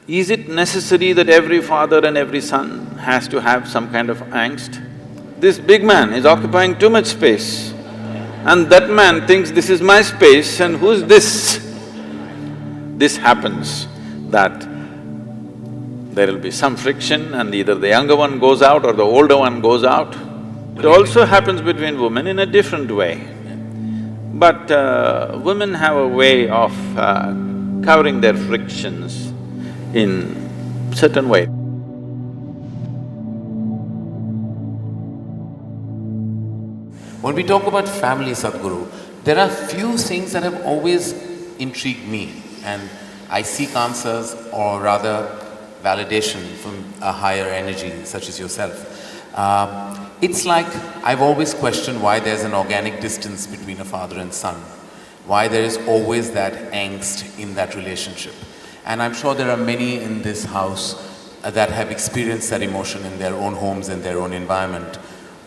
Is it necessary that every father and every son has to have some kind of angst? This big man is occupying too much space and that man thinks this is my space and who's this? This happens that there will be some friction and either the younger one goes out or the older one goes out. It also happens between women in a different way. But women have a way of covering their frictions in certain way. When we talk about family, Sadhguru, there are few things that have always intrigued me, and I seek answers or rather validation from a higher energy such as yourself. It's like I've always questioned why there's an organic distance between a father and son, why there is always that angst in that relationship. And I'm sure there are many in this house that have experienced that emotion in their own homes and their own environment.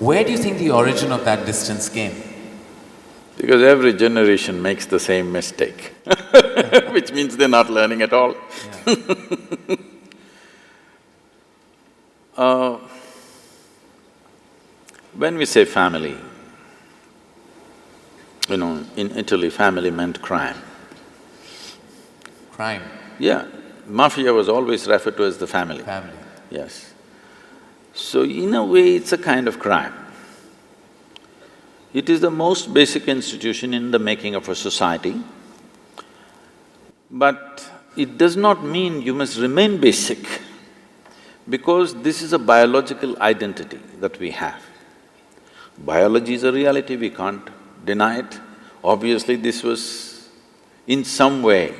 Where do you think the origin of that distance came? Because every generation makes the same mistake which means they're not learning at all. Yeah. When we say family, in Italy, family meant crime. Crime? Yeah, mafia was always referred to as the family. Family. Yes. So in a way, it's a kind of crime. It is the most basic institution in the making of a society, but it does not mean you must remain basic, because this is a biological identity that we have. Biology is a reality, we can't deny it. Obviously, this was in some way,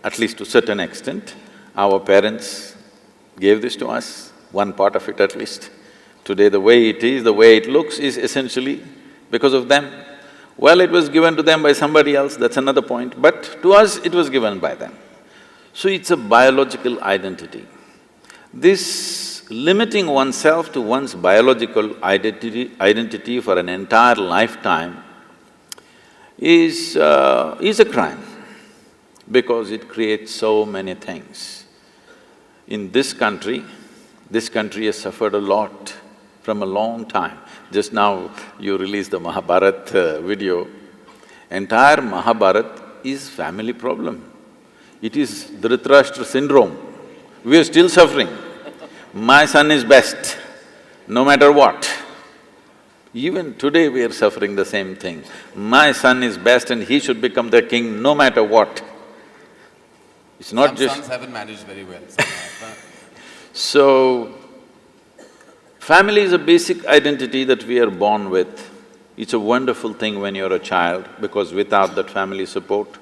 at least to a certain extent, our parents gave this to us, one part of it at least. Today the way it is, the way it looks is essentially because of them. Well, it was given to them by somebody else, that's another point, but to us it was given by them. So it's a biological identity. This limiting oneself to one's biological identity for an entire lifetime is a crime, because it creates so many things. In this country has suffered a lot from a long time. Just now you released the Mahabharata video. Entire Mahabharata is family problem. It is Dhritarashtra syndrome. We are still suffering. My son is best, no matter what. Even today we are suffering the same thing. My son is best and he should become the king no matter what. It's not Some just… sons haven't managed very well. So, family is a basic identity that we are born with. It's a wonderful thing when you're a child, because without that family support,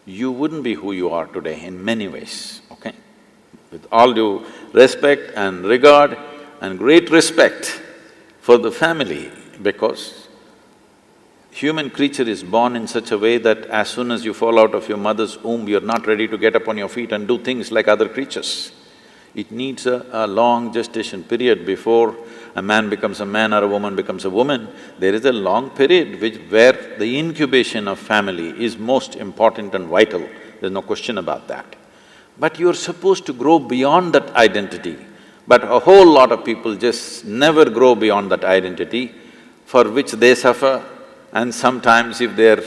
you wouldn't be who you are today in many ways, okay? With all due respect and regard and great respect for the family, because human creature is born in such a way that as soon as you fall out of your mother's womb, you're not ready to get up on your feet and do things like other creatures. It needs a long gestation period before a man becomes a man or a woman becomes a woman. There is a long period where the incubation of family is most important and vital, there's no question about that. But you're supposed to grow beyond that identity. But a whole lot of people just never grow beyond that identity, for which they suffer, and sometimes if they're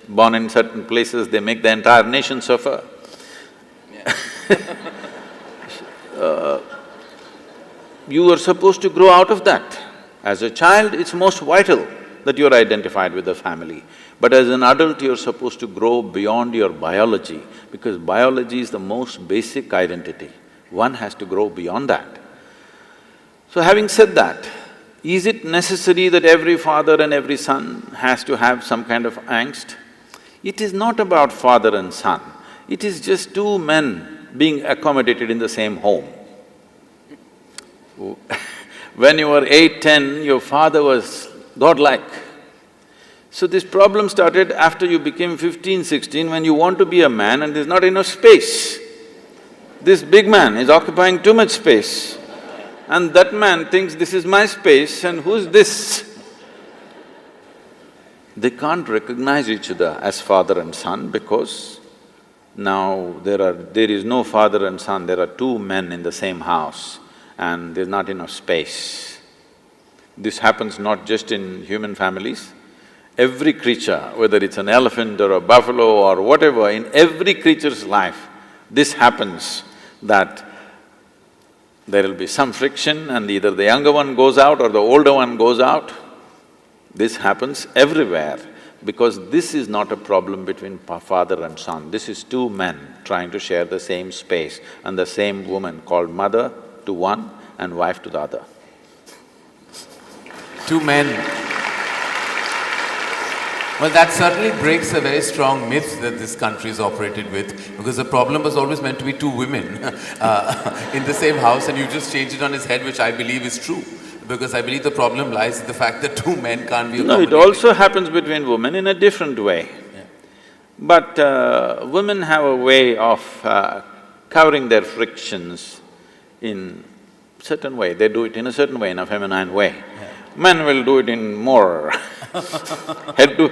born in certain places, they make the entire nation suffer. You are supposed to grow out of that. As a child, it's most vital that you're identified with the family. But as an adult, you're supposed to grow beyond your biology, because biology is the most basic identity. One has to grow beyond that. So having said that, is it necessary that every father and every son has to have some kind of angst? It is not about father and son, it is just two men being accommodated in the same home. When you were 8, 10, your father was godlike. So this problem started after you became 15, 16, when you want to be a man and there's not enough space. This big man is occupying too much space and that man thinks this is my space and who's this? They can't recognize each other as father and son because Now there is no father and son, there are two men in the same house and there's not enough space. This happens not just in human families, every creature, whether it's an elephant or a buffalo or whatever, in every creature's life, this happens that there will be some friction and either the younger one goes out or the older one goes out. This happens everywhere because this is not a problem between father and son. This is two men trying to share the same space and the same woman called mother to one and wife to the other. Two men. Well, that certainly breaks a very strong myth that this country is operated with, because the problem was always meant to be two women in the same house, and you just changed it on its head, which I believe is true. Because I believe the problem lies in the fact that two men can't be accommodating. No, it also happens between women in a different way. Yeah. But women have a way of covering their frictions in certain way. They do it in a certain way, in a feminine way. Yeah. Men will do it in more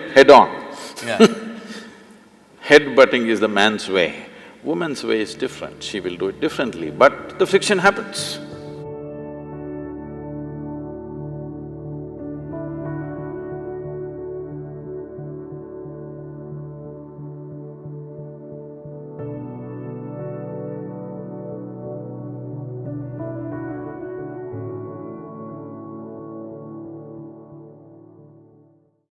head-on. Yeah. Head-butting is the man's way. Woman's way is different, she will do it differently, but the friction happens.